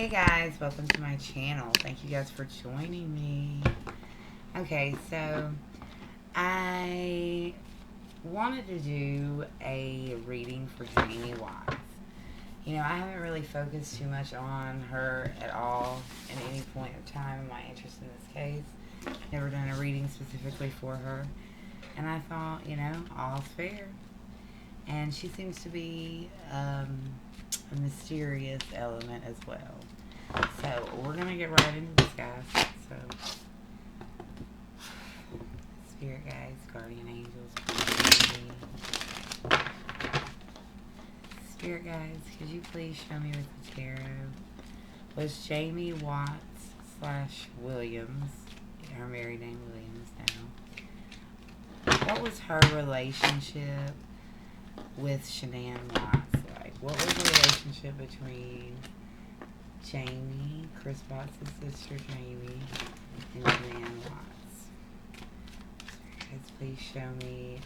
Hey guys, welcome to my channel. Thank you guys for joining me. Okay, so I wanted to do a reading for Jamie Watts. You know, I haven't really focused too much on her at all at any point of time in my interest in this case. Never done a reading specifically for her. And I thought, you know, all's fair. And she seems to be a mysterious element as well. So we're gonna get right into this, guys. So, spirit guides, guardian angels, spirit guides, could you please show me with the tarot? Was Jamie Watts / Williams, her married name Williams now? What was her relationship with Shanann Watts like? What was the relationship between Jamie, Chris Watts' sister Jamie, and Shanann Watts? Guys, please show me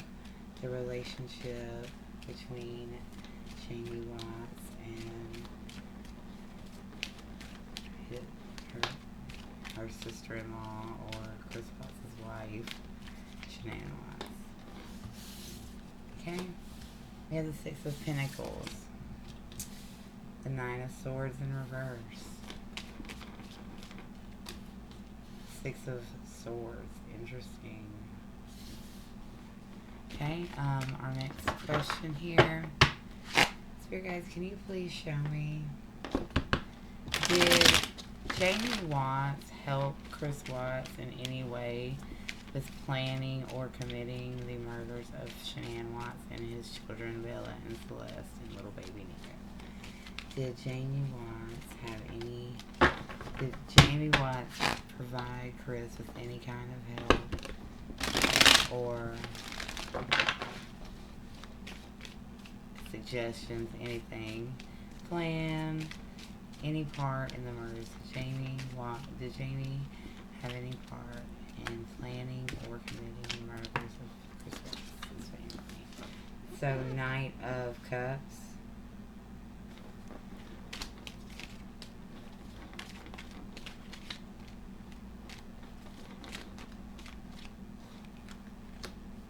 the relationship between Jamie Watts and her sister-in-law, or Chris Watts' wife, Shanann Watts. Okay, we have the Six of Pentacles, the Nine of Swords in reverse, Six of Swords, interesting. Okay, our next question here. Spirit guys, can you please show me, did Jamie Watts help Chris Watts in any way with planning or committing the murders of Shanann Watts and his children, Bella and Celeste, and little baby Nico? Did Jamie Watts provide Chris with any kind of help or suggestions, anything, plan, any part in the murders? Did Jamie have any part in planning or committing the murders of Chris Watts' family? So, Knight of Cups.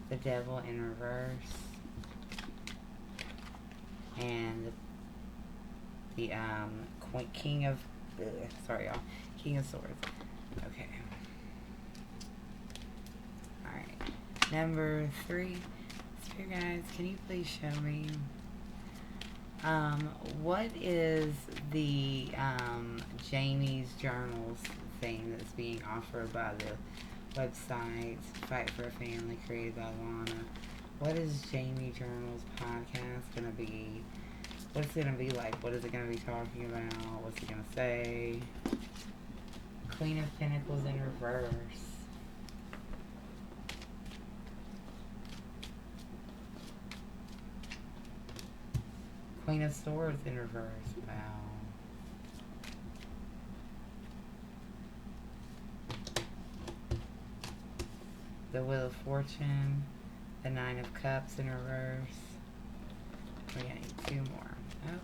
The Devil in reverse. And the King of Swords. Okay. Alright. Number 3. Spirit guys, can you please show me what is the Jamie's Journals thing that's being offered by the website Fight for a Family, created by Lana? What is Jamie Journals podcast gonna be? What's it gonna be like? What is it gonna be talking about? What's it gonna say? Queen of Pentacles in reverse. Queen of Swords in reverse. Wow. The Wheel of Fortune. The Nine of Cups in reverse. We need 2 more. Oh.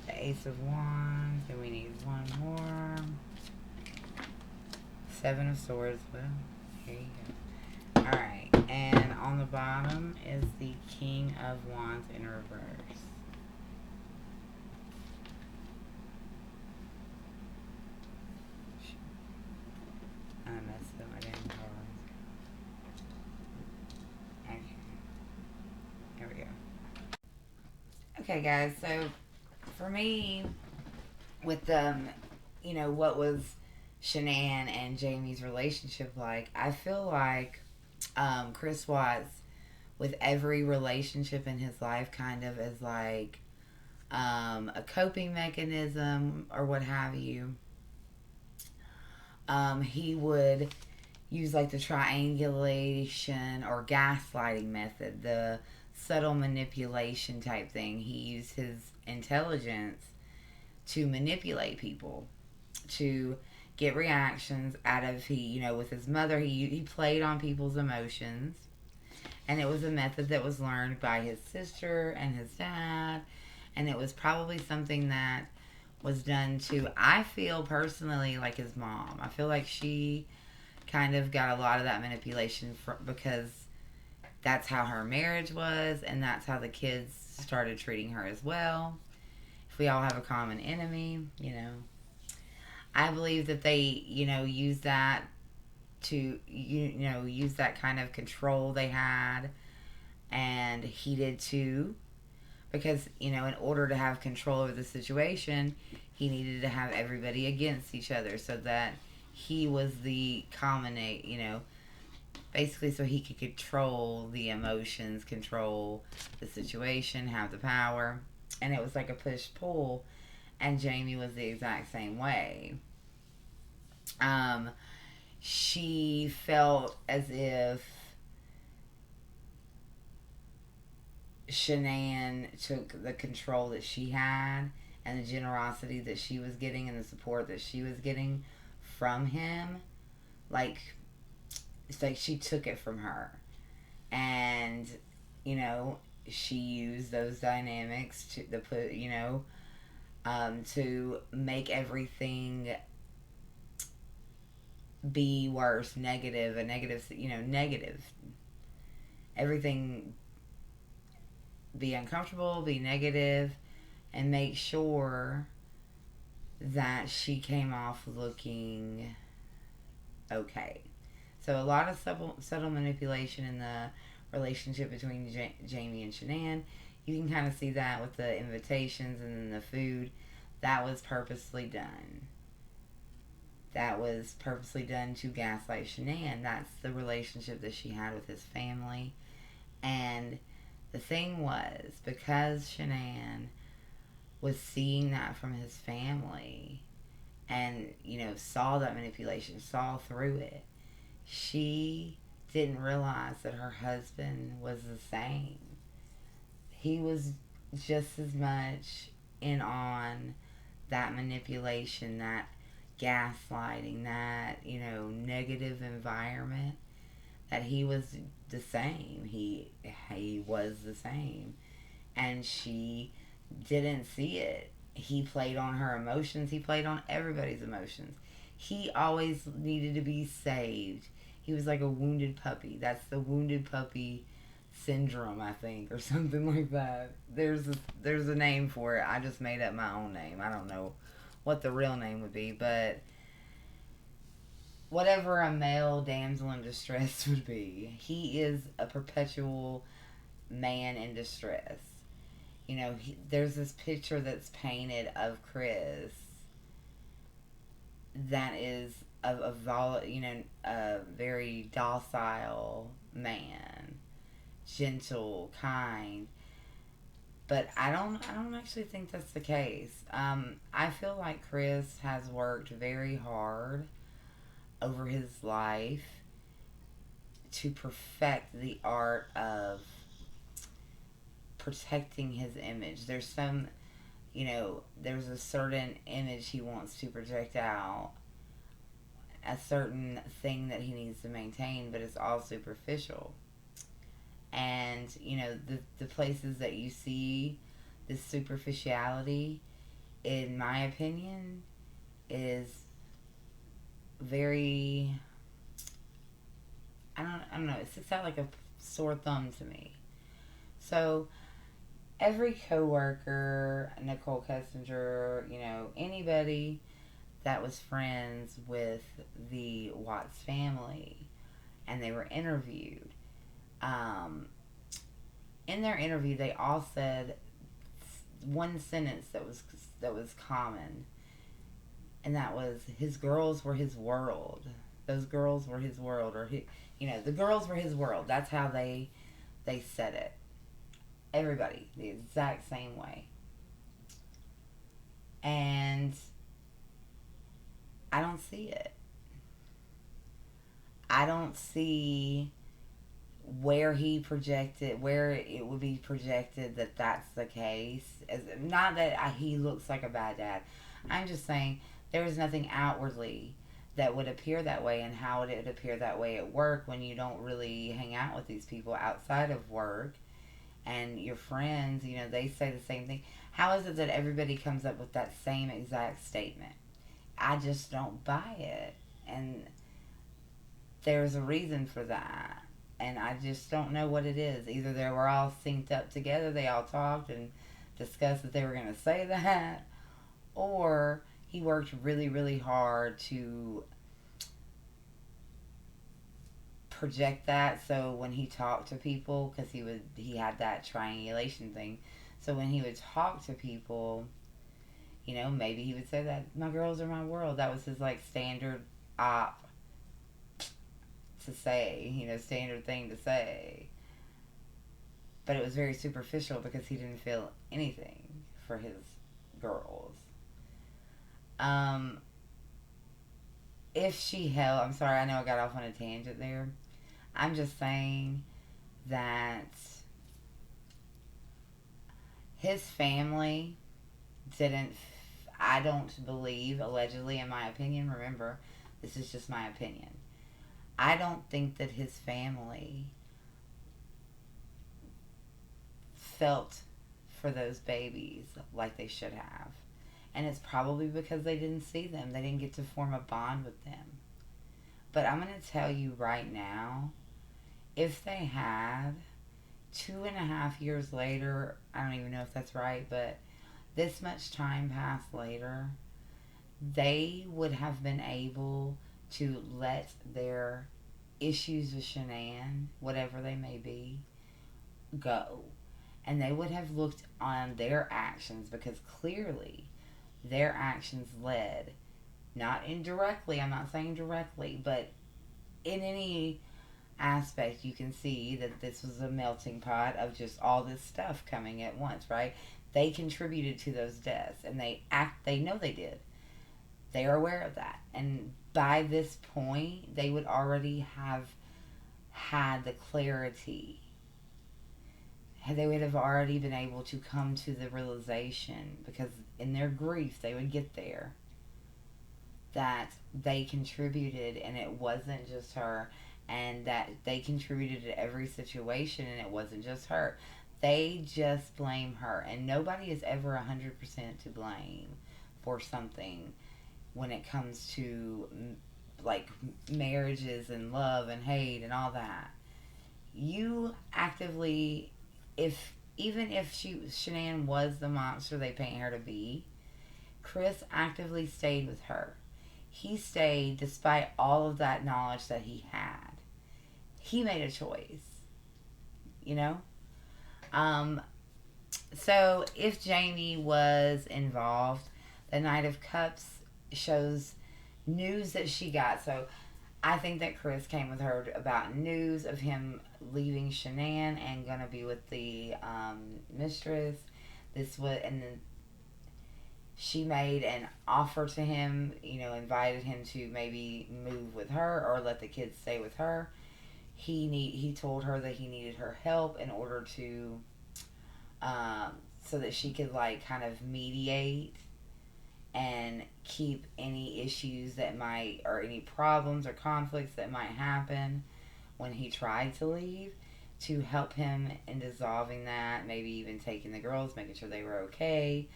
The Ace of Wands. And we need 1 more. 7 of Swords. Well, here you go. Alright. And on the bottom is the King of Wands in reverse. I messed up my damn cards. Okay. There we go. Okay, guys, so for me, with you know, what was Shanann and Jamie's relationship like, I feel like Chris Watts, with every relationship in his life, kind of as like a coping mechanism or what have you, he would use like the triangulation or gaslighting method, the subtle manipulation type thing. He used his intelligence to manipulate people, to get reactions out of, you know, with his mother, he played on people's emotions, and it was a method that was learned by his sister and his dad, and it was probably something that was done to, I feel personally, like his mom. I feel like she kind of got a lot of that manipulation because that's how her marriage was, and that's how the kids started treating her as well. If we all have a common enemy, I believe that they, use that to, use that kind of control they had, and he did too, because, in order to have control over the situation, he needed to have everybody against each other so that he was the common, basically so he could control the emotions, control the situation, have the power. And it was like a push-pull, and Jamie was the exact same way. She felt as if Shanann took the control that she had and the generosity that she was getting and the support that she was getting from him. Like, it's like she took it from her. And, she used those dynamics to make everything be worse, negative, negative. Everything be uncomfortable, be negative, and make sure that she came off looking okay. So a lot of subtle manipulation in the relationship between Jamie and Shanann. You can kind of see that with the invitations and then the food. That was purposely done. That was purposely done to gaslight Shanann. That's the relationship that she had with his family. And the thing was, because Shanann was seeing that from his family and, saw that manipulation, saw through it, she didn't realize that her husband was the same. He was just as much in on that manipulation, that gaslighting, that, negative environment, that he was the same. He was the same. And she didn't see it. He played on her emotions. He played on everybody's emotions. He always needed to be saved. He was like a wounded puppy. That's the wounded puppy syndrome, I think, or something like that. There's a name for it. I just made up my own name. I don't know what the real name would be, but whatever a male damsel in distress would be, he is a perpetual man in distress. There's this picture that's painted of Chris that is of a very docile man, gentle, kind. But I don't actually think that's the case. I feel like Chris has worked very hard over his life to perfect the art of protecting his image. There's there's a certain image he wants to project out, a certain thing that he needs to maintain, but it's all superficial. And, the places that you see this superficiality, in my opinion, is very, I don't know, it sticks out like a sore thumb to me. So, every coworker, Nicole Kessinger, anybody that was friends with the Watts family, and they were interviewed. In their interview, they all said one sentence that was common, and that was, his girls were his world. Those girls were his world, or the girls were his world. That's how they said it. Everybody, the exact same way. And I don't see it. I don't see where it would be projected that that's the case. Not that he looks like a bad dad. I'm just saying there is nothing outwardly that would appear that way, and how would it appear that way at work when you don't really hang out with these people outside of work, and your friends, you know, they say the same thing. How is it that everybody comes up with that same exact statement? I just don't buy it. And there's a reason for that. And I just don't know what it is. Either they were all synced up together, they all talked and discussed that they were going to say that, or he worked really, really hard to project that. So when he talked to people, because he had that triangulation thing, so when he would talk to people, you know, maybe he would say that my girls are my world. That was his like standard op to say, you know, standard thing to say. But it was very superficial because he didn't feel anything for his girls. If she held, I'm sorry, I know I got off on a tangent there. I'm just saying that his family didn't, I don't believe, allegedly, in my opinion, remember, this is just my opinion. I don't think that his family felt for those babies like they should have. And it's probably because they didn't see them. They didn't get to form a bond with them. But I'm going to tell you right now, if they had, 2.5 years later, I don't even know if that's right, but this much time passed later, they would have been able to let their issues with Shanann, whatever they may be, go. And they would have looked on their actions, because clearly their actions led, not indirectly, I'm not saying directly, but in any aspect you can see that this was a melting pot of just all this stuff coming at once, right? They contributed to those deaths, and they know they did. They are aware of that. And by this point, they would already have had the clarity. They would have already been able to come to the realization, because in their grief, they would get there, that they contributed and it wasn't just her, and that they contributed to every situation and it wasn't just her. They just blame her, and nobody is ever 100% to blame for something when it comes to like marriages and love and hate and all that. You actively, even if Shanann was the monster they paint her to be, Chris actively stayed with her. He stayed despite all of that knowledge that he had. He made a choice, you know? So if Jamie was involved, the Knight of Cups shows news that she got. So I think that Chris came with her about news of him leaving Shanann and gonna be with the mistress. And then she made an offer to him, you know, invited him to maybe move with her or let the kids stay with her. He told her that he needed her help in order to, so that she could like kind of mediate and keep any issues that might, or any problems or conflicts that might happen when he tried to leave, to help him in dissolving that, maybe even taking the girls, making sure they were okay.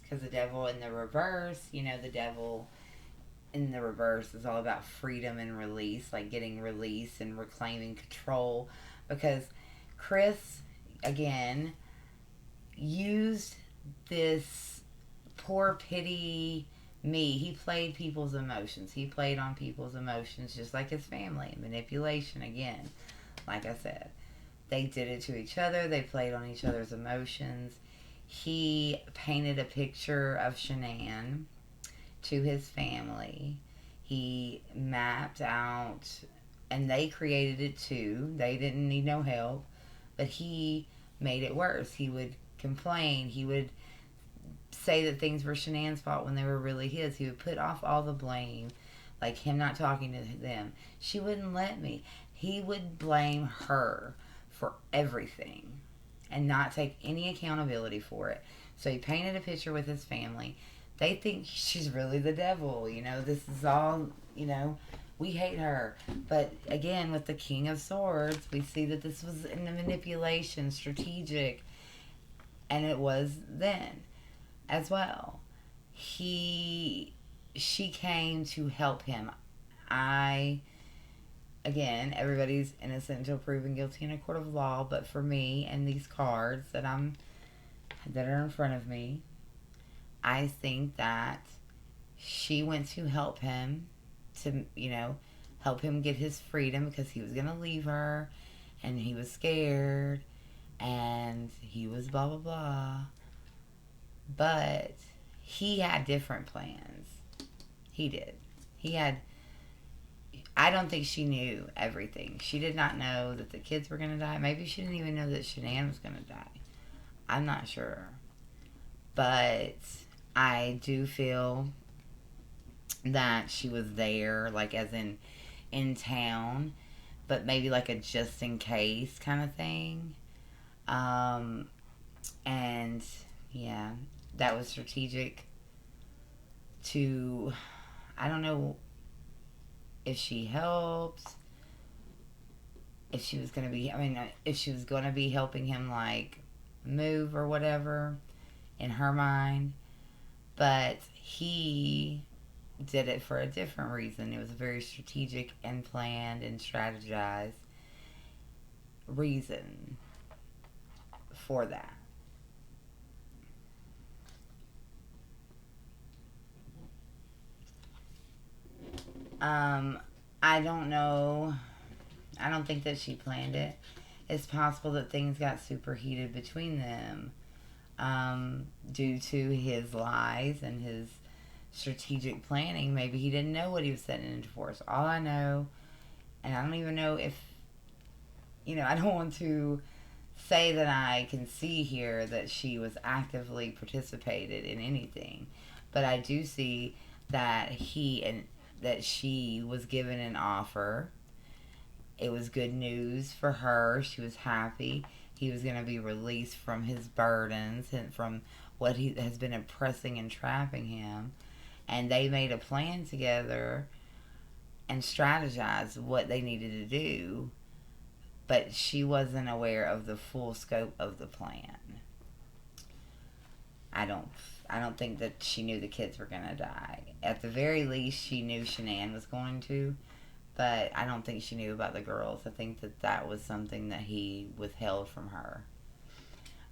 Because the devil in the reverse, you know, the devil in the reverse is all about freedom and release, like getting release and reclaiming control. Because Chris, again, used this poor pity me. He played people's emotions. He played on people's emotions just like his family. Manipulation, again, like I said. They did it to each other. They played on each other's emotions. He painted a picture of Shanann to his family. He mapped out, and they created it too. They didn't need no help, but he made it worse. He would complain. He would say that things were Shanann's fault when they were really his. He would put off all the blame, like him not talking to them. She wouldn't let me. He would blame her for everything and not take any accountability for it. So he painted a picture with his family. They think she's really the devil, you know. This is all, you know, We hate her. But again, with the King of Swords, we see that this was in the manipulation, strategic, and it was then as well. She came to help him. Again, everybody's innocent until proven guilty in a court of law, but for me and these cards that are in front of me, I think that she went to help him to, help him get his freedom because he was going to leave her and he was scared and he was blah, blah, blah. But he had different plans. He did. I don't think she knew everything. She did not know that the kids were going to die. Maybe she didn't even know that Shanann was going to die. I'm not sure. But I do feel that she was there, like as in town, but maybe like a just in case kind of thing. And yeah, that was strategic to, I don't know if she helped, if she was going to be, if she was going to be helping him like move or whatever in her mind, but he did it for a different reason. It was a very strategic and planned and strategized reason for that. I don't know. I don't think that she planned it. It's possible that things got superheated between them due to his lies and his strategic planning. Maybe he didn't know what he was setting into force. All I know, and I don't even know if, I don't want to say that I can see here that she was actively participated in anything, but I do see that that she was given an offer. It was good news for her. She was happy. He was going to be released from his burdens and from what he has been oppressing and trapping him. And they made a plan together and strategized what they needed to do. But she wasn't aware of the full scope of the plan. I don't think that she knew the kids were going to die. At the very least, she knew Shanann was going to, but I don't think she knew about the girls. I think that was something that he withheld from her.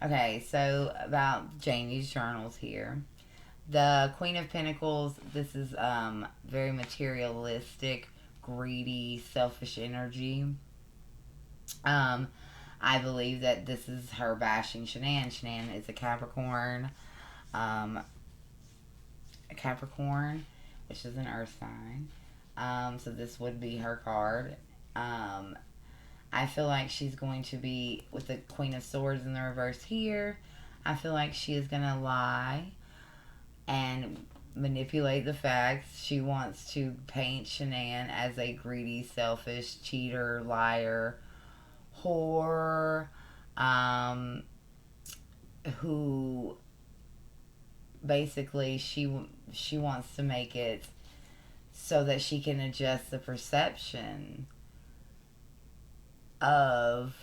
Okay, so about Jamie's journals here. The Queen of Pentacles, this is very materialistic, greedy, selfish energy. I believe that this is her bashing Shanann. Shanann is a Capricorn. Which is an earth sign. So this would be her card. I feel like she's going to be, with the Queen of Swords in the reverse here, I feel like she is going to lie and manipulate the facts. She wants to paint Shanann as a greedy, selfish, cheater, liar, whore, who basically she wants to make it so that she can adjust the perception of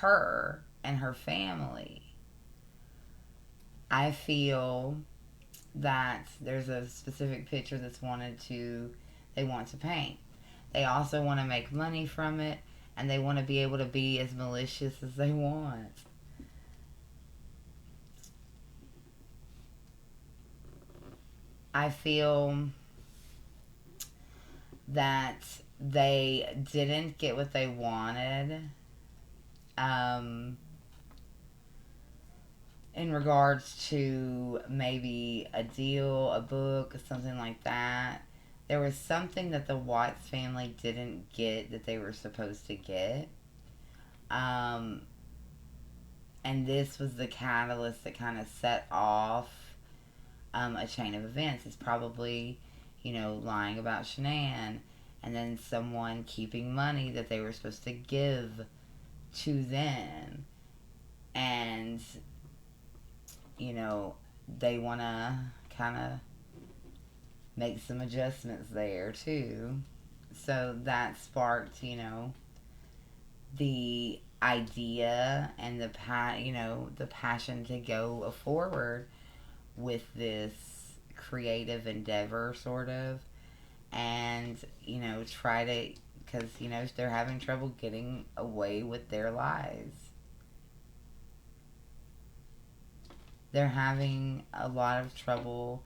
her and her family. I feel that there's a specific picture they want to paint. They also want to make money from it, and they want to be able to be as malicious as they want. I feel that they didn't get what they wanted in regards to maybe a deal, a book, something like that. There was something that the Watts family didn't get that they were supposed to get. And this was the catalyst that kind of set off a chain of events. It's probably, lying about Shanann, and then someone keeping money that they were supposed to give to them. And, they want to kind of make some adjustments there, too. So that sparked, you know, the idea and the passion to go forward with this creative endeavor, sort of, and you know, try to, because you know they're having trouble getting away with their lives. They're having a lot of trouble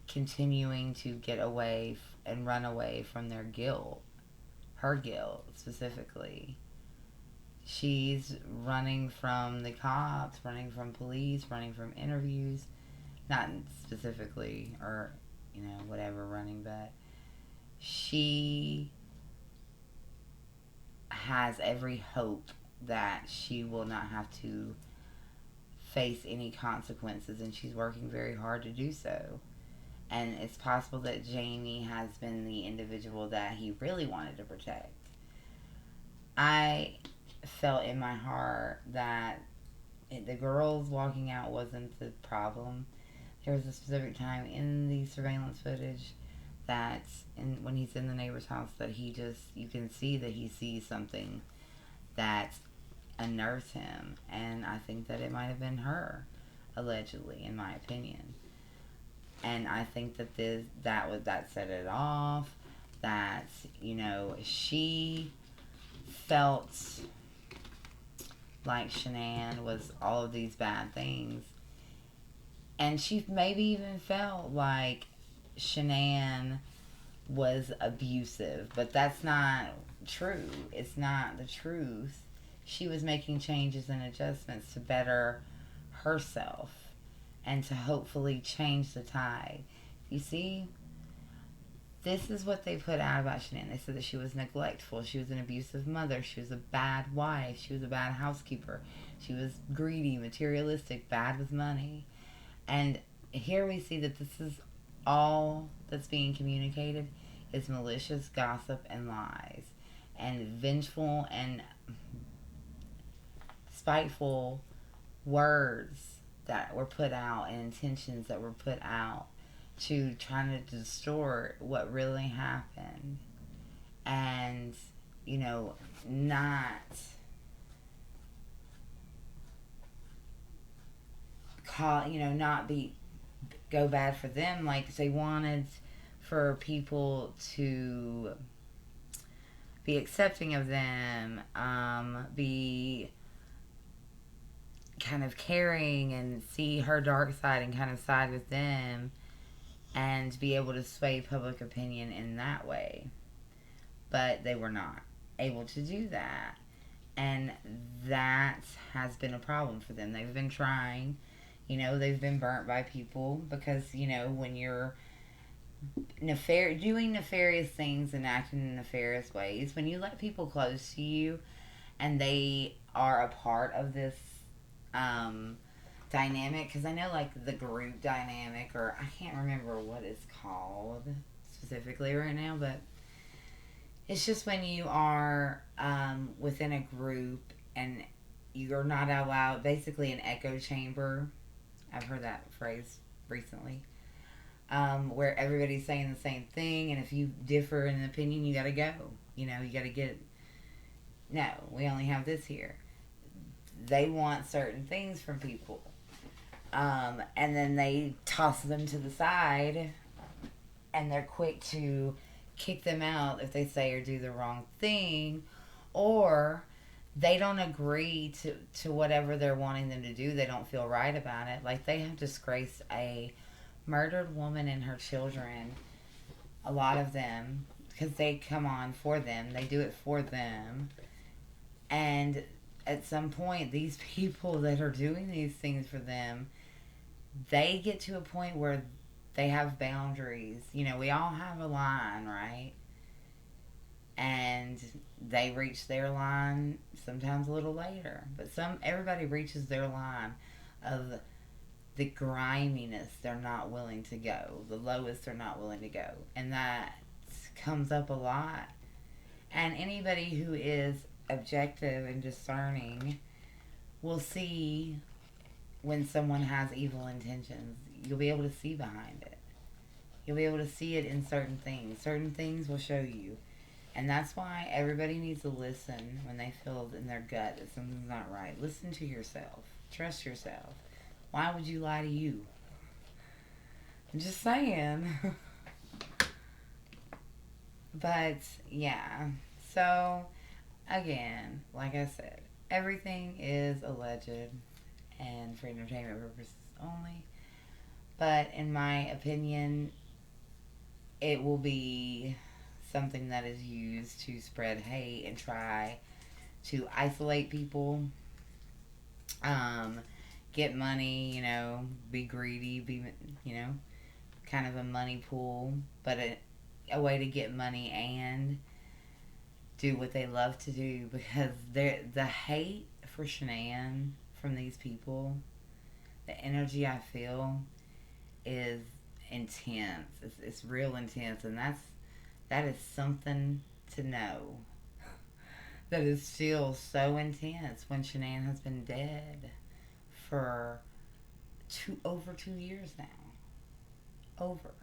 continuing to get away and run away from their guilt, her guilt specifically. She's running from the cops, running from police, running from interviews. Not specifically, or, you know, whatever, running, but she has every hope that she will not have to face any consequences, and she's working very hard to do so. And it's possible that Jamie has been the individual that he really wanted to protect. I felt in my heart that the girls walking out wasn't the problem. There was a specific time in the surveillance footage that when he's in the neighbor's house that you can see that he sees something that unnerves him. And I think that it might have been her, allegedly, in my opinion. And I think that that set it off. That, you know, she felt like Shanann was all of these bad things. And she maybe even felt like Shanann was abusive. But that's not true. It's not the truth. She was making changes and adjustments to better herself and to hopefully change the tide. You see, this is what they put out about Shanann. They said that she was neglectful, she was an abusive mother, she was a bad wife, she was a bad housekeeper, she was greedy, materialistic, bad with money. And here we see that this is all that's being communicated is malicious gossip and lies and vengeful and spiteful words that were put out and intentions that were put out to trying to distort what really happened, and you know, not call, you know, not be go bad for them. Like they wanted for people to be accepting of them, be kind of caring and see her dark side and kind of side with them and be able to sway public opinion in that way. But they were not able to do that. And that has been a problem for them. They've been trying, you know, they've been burnt by people because, you know, when you're doing nefarious things and acting in nefarious ways, when you let people close to you and they are a part of this dynamic, because I know like the group dynamic, or I can't remember what it's called specifically right now, but it's just when you are within a group and you're not allowed, basically an echo chamber. I've heard that phrase recently, where everybody's saying the same thing, and if you differ in opinion, you gotta go. You know, you gotta get, no, we only have this here. They want certain things from people. And then they toss them to the side, and they're quick to kick them out if they say or do the wrong thing, or they don't agree to whatever they're wanting them to do. They don't feel right about it. Like they have disgraced a murdered woman and her children, a lot of them, because they come on for them. They do it for them. And at some point, these people that are doing these things for them, they get to a point where they have boundaries. You know, we all have a line, right? And they reach their line sometimes a little later. But everybody reaches their line of the griminess they're not willing to go. The lowest they're not willing to go. And that comes up a lot. And anybody who is objective and discerning will see when someone has evil intentions. You'll be able to see behind it. You'll be able to see it in certain things. Certain things will show you. And that's why everybody needs to listen when they feel in their gut that something's not right. Listen to yourself. Trust yourself. Why would you lie to you? I'm just saying. But, yeah. So, again, like I said, everything is alleged and for entertainment purposes only. But in my opinion, it will be something that is used to spread hate and try to isolate people, get money, be greedy, be, kind of a money pool, but a way to get money and do what they love to do, because the hate for Shanann from these people, the energy I feel is intense. It's real intense, and that is something to know. That is still so intense when Shanann has been dead for over 2 years now. Over.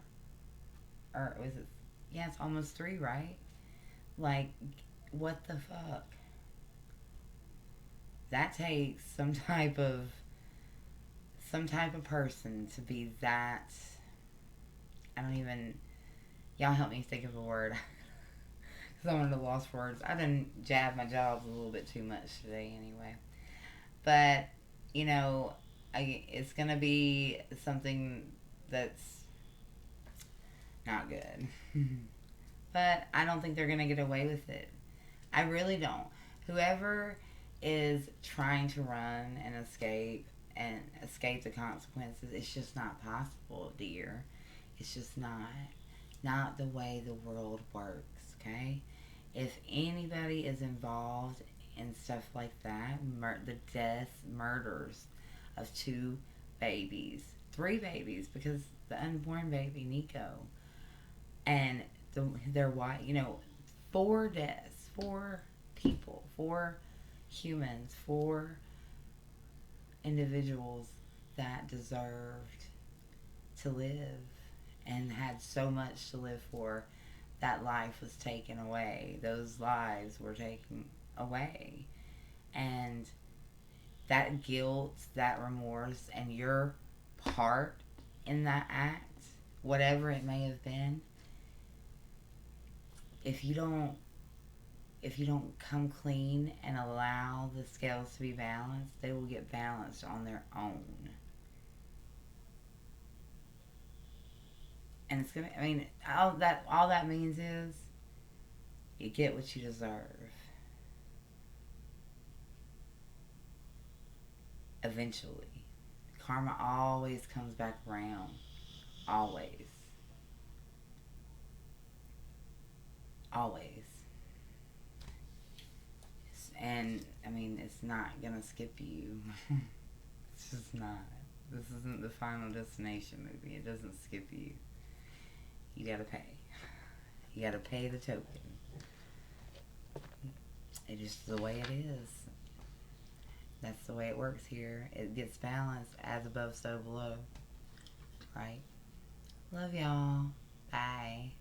Or was it? Yeah, it's almost 3, right? Like, what the fuck? That takes some type of person to be that. I don't even. Y'all help me think of a word. Because I'm at a lost for words. I didn't jab my jobs a little bit too much today anyway. But, it's going to be something that's not good. But I don't think they're going to get away with it. I really don't. Whoever is trying to run and escape the consequences, it's just not possible, dear. It's just not the way the world works, okay? If anybody is involved in stuff like that, the deaths, murders of 2 babies, 3 babies, because the unborn baby, Nico, and their wife, 4 deaths, 4 people, 4 humans, 4 individuals that deserved to live and had so much to live for. That life was taken away. Those lives were taken away. And that guilt, that remorse, and your part in that act, whatever it may have been, if you don't come clean and allow the scales to be balanced, they will get balanced on their own. And it's gonna, all that means is you get what you deserve. Eventually. Karma always comes back around. Always. Always. And, it's not gonna skip you. It's just not. This isn't the Final Destination movie. It doesn't skip you. You gotta pay. You gotta pay the token. It's just the way it is. That's the way it works here. It gets balanced, as above, so below. Right? Love y'all. Bye.